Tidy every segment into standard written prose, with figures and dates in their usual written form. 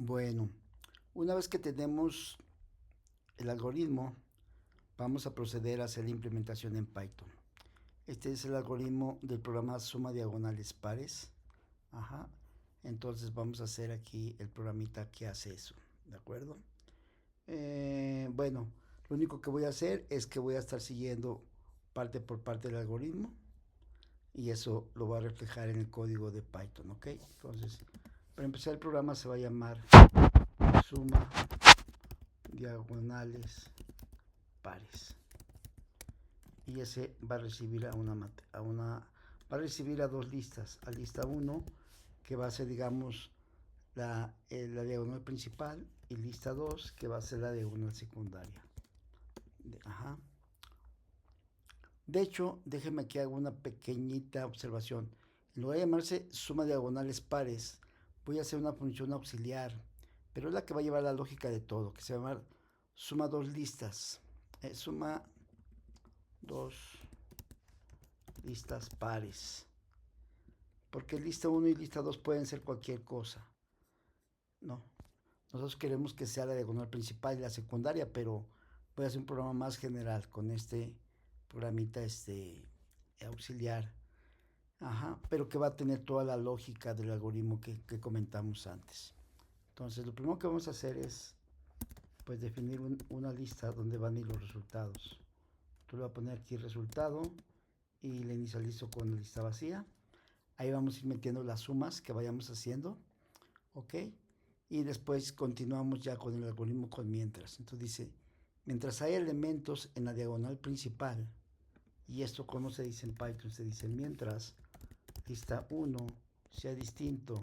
Bueno, una vez que tenemos el algoritmo, vamos a proceder a hacer la implementación en Python. Este es el algoritmo del programa suma diagonales pares. Ajá. Entonces vamos a hacer aquí el programita que hace eso. ¿De acuerdo? Bueno, lo único que voy a hacer es que voy a estar siguiendo parte por parte del algoritmo y eso lo voy a reflejar en el código de Python, ¿ok? Entonces, para empezar el programa se va a llamar suma diagonales pares y ese va a recibir va a recibir a dos listas, a lista 1 que va a ser digamos la diagonal principal y lista 2 que va a ser la diagonal secundaria. Ajá. De hecho, déjenme que haga una pequeñita observación. En lugar de llamarse suma diagonales pares, voy a hacer una función auxiliar, pero es la que va a llevar la lógica de todo, que se va a llamar suma dos listas. Suma dos listas pares. Porque lista 1 y lista 2 pueden ser cualquier cosa. No. Nosotros queremos que sea la diagonal principal y la secundaria, pero voy a hacer un programa más general con este programita auxiliar. Ajá, pero que va a tener toda la lógica del algoritmo que comentamos antes. Entonces, lo primero que vamos a hacer es pues definir una lista donde van a ir los resultados. Tú le voy a poner aquí resultado y le inicializo con la lista vacía. Ahí vamos a ir metiendo las sumas que vayamos haciendo, ¿ok? Y después continuamos ya con el algoritmo con mientras. Entonces dice, mientras hay elementos en la diagonal principal, y esto como se dice en Python, se dice mientras lista 1 sea distinto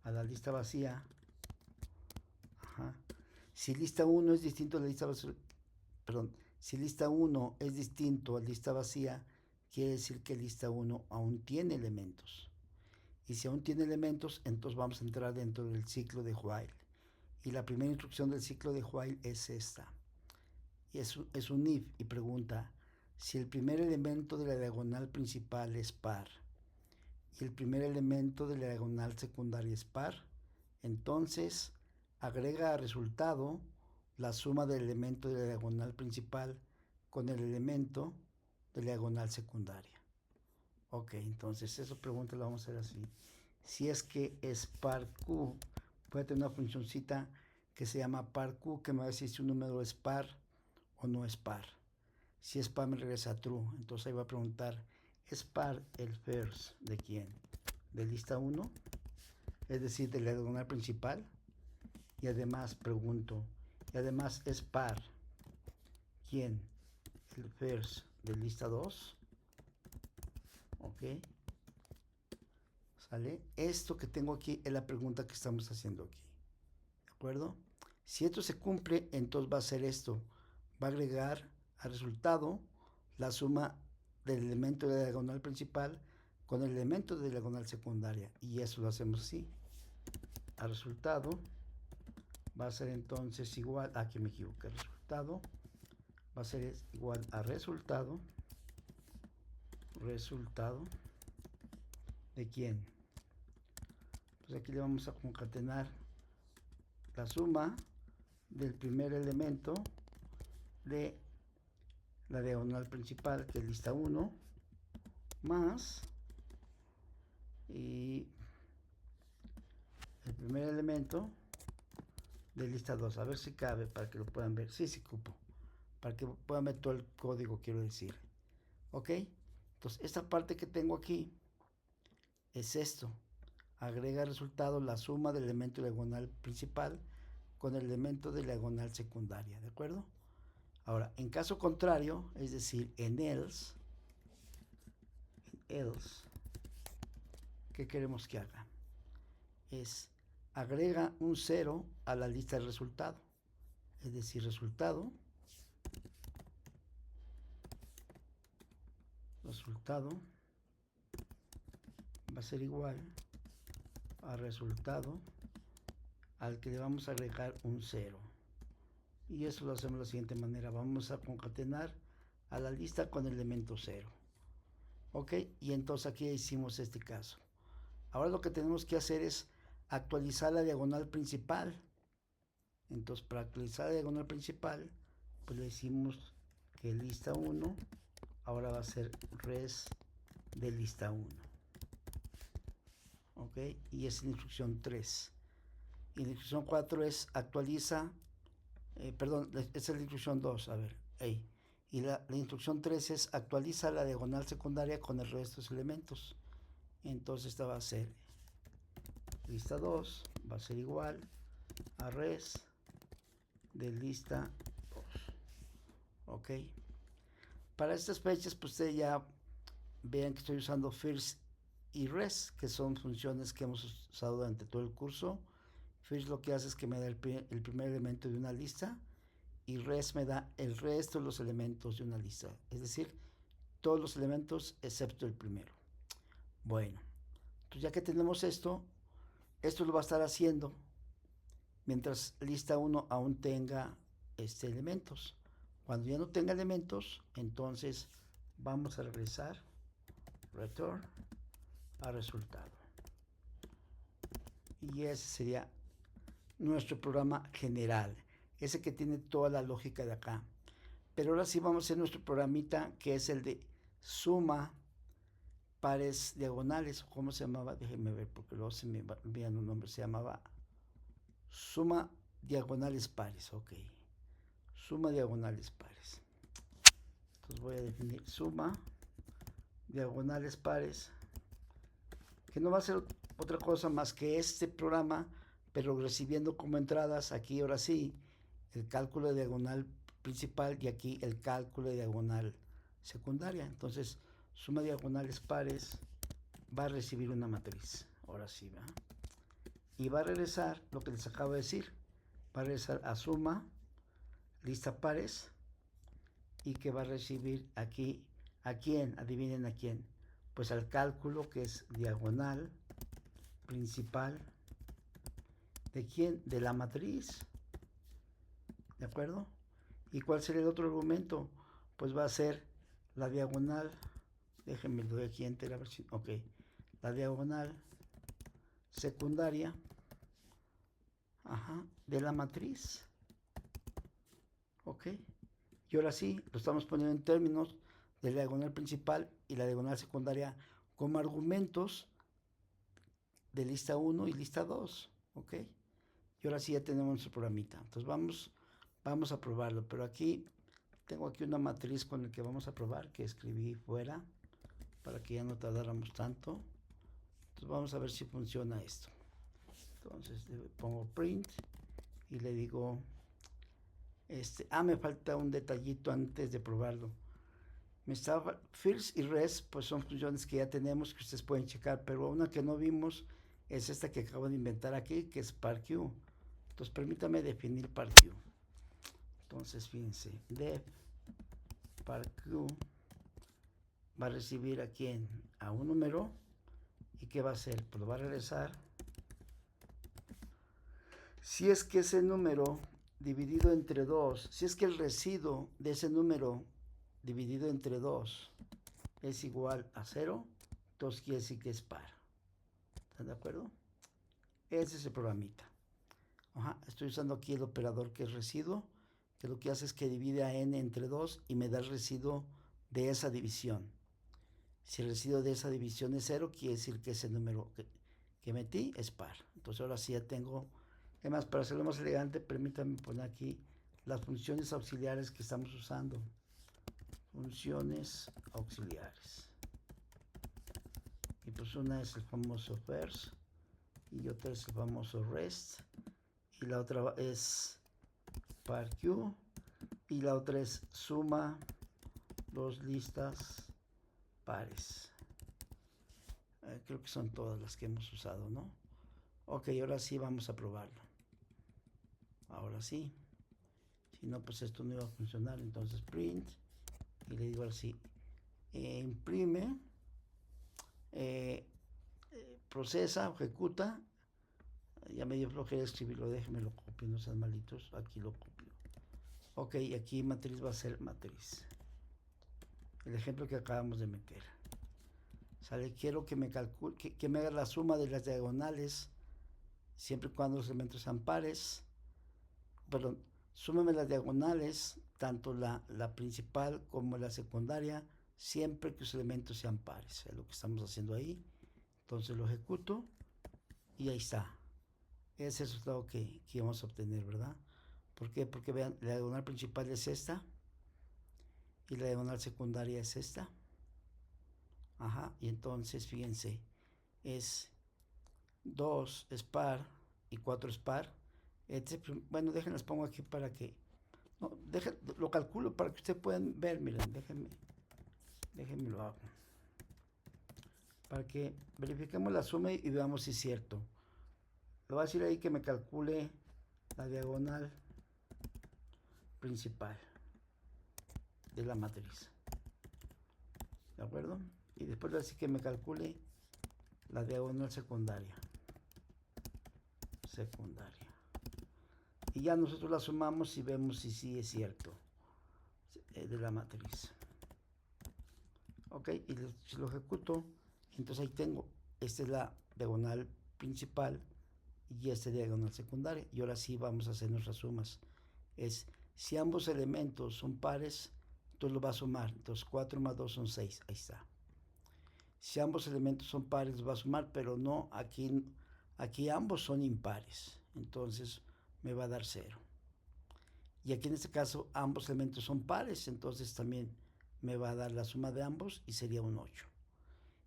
a la lista vacía. Ajá. Si lista 1 es distinto a la lista vacía, perdón, si lista 1 es distinto a lista vacía, quiere decir que lista 1 aún tiene elementos. Y si aún tiene elementos, entonces vamos a entrar dentro del ciclo de while. Y la primera instrucción del ciclo de while es esta. Y es un if y pregunta si el primer elemento de la diagonal principal es par y el primer elemento de la diagonal secundaria es par, entonces agrega a resultado la suma del elemento de la diagonal principal con el elemento de la diagonal secundaria. Ok, entonces esa pregunta la vamos a hacer así. Si es que es par q, puede tener una funcióncita que se llama par q que me va a decir si un número es par o no es par. Si es par me regresa true, entonces ahí va a preguntar, ¿es par el first de quién? De lista 1, es decir, de la diagonal principal. Y además pregunto, y además es par, ¿quién? El first de lista 2. Ok. ¿Sale? Esto que tengo aquí es la pregunta que estamos haciendo aquí. ¿De acuerdo? Si esto se cumple, entonces va a ser esto. Va a agregar al resultado la suma del elemento de la diagonal principal con el elemento de la diagonal secundaria. Y eso lo hacemos así. Al resultado va a ser entonces igual, aquí me equivoqué, el resultado va a ser igual a resultado de quién. Pues aquí le vamos a concatenar la suma del primer elemento de la diagonal principal, que es lista 1, más y el primer elemento de lista 2. A ver si cabe para que lo puedan ver. Sí, sí cupo. Para que puedan ver todo el código, quiero decir. ¿Ok? Entonces, esta parte que tengo aquí es esto. Agrega resultado la suma del elemento diagonal principal con el elemento de la diagonal secundaria. ¿De acuerdo? Ahora, en caso contrario, es decir, en else, ¿qué queremos que haga? Es agrega un 0 a la lista de resultado. Es decir, resultado va a ser igual a resultado al que le vamos a agregar un 0. Y eso lo hacemos de la siguiente manera. Vamos a concatenar a la lista con el elemento 0. ¿Ok? Y entonces aquí hicimos este caso. Ahora lo que tenemos que hacer es actualizar la diagonal principal. Entonces, para actualizar la diagonal principal, pues le decimos que lista 1 ahora va a ser res de lista 1. ¿Ok? Y es la instrucción 3. Y la instrucción 4 es actualiza, perdón, esa es la instrucción 2, a ver, ahí. Y la instrucción 3 es actualiza la diagonal secundaria con el resto de estos elementos. Entonces esta va a ser lista 2, va a ser igual a res de lista 2. Ok. Para estas fechas, pues ustedes ya vean que estoy usando first y res, que son funciones que hemos usado durante todo el curso. First lo que hace es que me da el primer elemento de una lista y res me da el resto de los elementos de una lista. Es decir, todos los elementos excepto el primero. Bueno, entonces ya que tenemos esto lo va a estar haciendo mientras lista 1 aún tenga elementos. Cuando ya no tenga elementos, entonces vamos a regresar return a resultado. Y ese sería nuestro programa general, ese que tiene toda la lógica de acá. Pero ahora sí vamos a hacer nuestro programita, que es el de suma pares diagonales. ¿Cómo se llamaba? Déjenme ver, porque luego se me envían un nombre. Se llamaba suma diagonales pares. Ok. Suma diagonales pares. Entonces voy a definir suma diagonales pares, que no va a ser otra cosa más que este programa, pero recibiendo como entradas aquí, ahora sí, el cálculo de diagonal principal y aquí el cálculo de diagonal secundaria. Entonces, suma diagonales pares va a recibir una matriz. Ahora sí, ¿verdad? Y va a regresar lo que les acabo de decir. Va a regresar a suma, lista pares, y que va a recibir aquí, ¿a quién? Adivinen a quién. Pues al cálculo que es diagonal principal. ¿De quién? De la matriz. ¿De acuerdo? ¿Y cuál sería el otro argumento? Pues va a ser la diagonal. Déjenme lo doy aquí enter a ver si. Ok. La diagonal secundaria. Ajá. De la matriz. Ok. Y ahora sí, lo estamos poniendo en términos de la diagonal principal y la diagonal secundaria como argumentos de lista 1 y lista 2. Ok. Y ahora sí ya tenemos nuestro programita. Entonces vamos a probarlo. Pero aquí tengo aquí una matriz con la que vamos a probar, que escribí fuera para que ya no tardáramos tanto. Entonces vamos a ver si funciona esto. Entonces le pongo print y le digo, me falta un detallito antes de probarlo. First y res pues son funciones que ya tenemos, que ustedes pueden checar, pero una que no vimos es esta que acabo de inventar aquí, que es parq. Entonces permítame definir parq. Entonces fíjense, def parq va a recibir a quién, a un número. ¿Y qué va a hacer? Pues lo va a regresar. Si es que ese número dividido entre 2, si es que el residuo de ese número dividido entre 2 es igual a 0, entonces quiere decir que es par. ¿Están de acuerdo? Ese es el programita. Ajá, estoy usando aquí el operador que es residuo, que lo que hace es que divide a n entre 2 y me da el residuo de esa división. Si el residuo de esa división es 0, quiere decir que ese número que metí es par. Entonces ahora sí ya tengo. Además, para hacerlo más elegante, permítanme poner aquí las funciones auxiliares que estamos usando. Funciones auxiliares. Y pues una es el famoso first y otra es el famoso rest y la otra es parq y la otra es suma dos listas pares. Creo que son todas las que hemos usado, ¿no? Ok, ahora sí vamos a probarlo. Ahora sí. Si no, pues esto no iba a funcionar. Entonces print y le digo así, imprime, procesa, ejecuta. Ya me dio flojera escribirlo, déjenme lo copio, no sean malitos, aquí lo copio. Ok, aquí matriz va a ser matriz. El ejemplo que acabamos de meter. Sale, quiero que me calcule, que me haga la suma de las diagonales siempre y cuando los elementos sean pares. Perdón, súmeme las diagonales, tanto la principal como la secundaria, siempre que los elementos sean pares. Es lo que estamos haciendo ahí. Entonces lo ejecuto y ahí está. Ese es el resultado que vamos a obtener, ¿verdad? ¿Por qué? Porque vean, la diagonal principal es esta y la diagonal secundaria es esta. Ajá, y entonces fíjense, es 2 es par y 4 es par. Bueno, déjenlas pongo aquí para que... No, lo calculo para que ustedes puedan ver, miren, déjenme lo hago. Para que verifiquemos la suma y veamos si es cierto. Le voy a decir ahí que me calcule la diagonal principal de la matriz. ¿De acuerdo? Y después le voy a decir que me calcule la diagonal secundaria. Y ya nosotros la sumamos y vemos si sí es cierto de la matriz. Ok, y si lo ejecuto, entonces ahí tengo, esta es la diagonal principal y esta diagonal secundaria. Y ahora sí vamos a hacer nuestras sumas. Es, si ambos elementos son pares, entonces lo va a sumar. Entonces 4 más 2 son 6, ahí está. Si ambos elementos son pares, los va a sumar, pero no, aquí ambos son impares. Entonces me va a dar 0. Y aquí en este caso ambos elementos son pares, entonces también me va a dar la suma de ambos y sería un 8.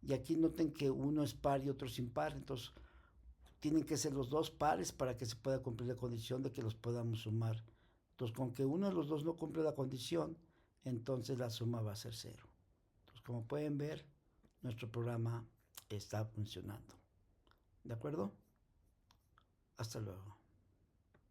Y aquí noten que uno es par y otro es impar, entonces tienen que ser los dos pares para que se pueda cumplir la condición de que los podamos sumar. Entonces, con que uno de los dos no cumple la condición, entonces la suma va a ser 0. Entonces, como pueden ver, nuestro programa está funcionando. ¿De acuerdo? Hasta luego.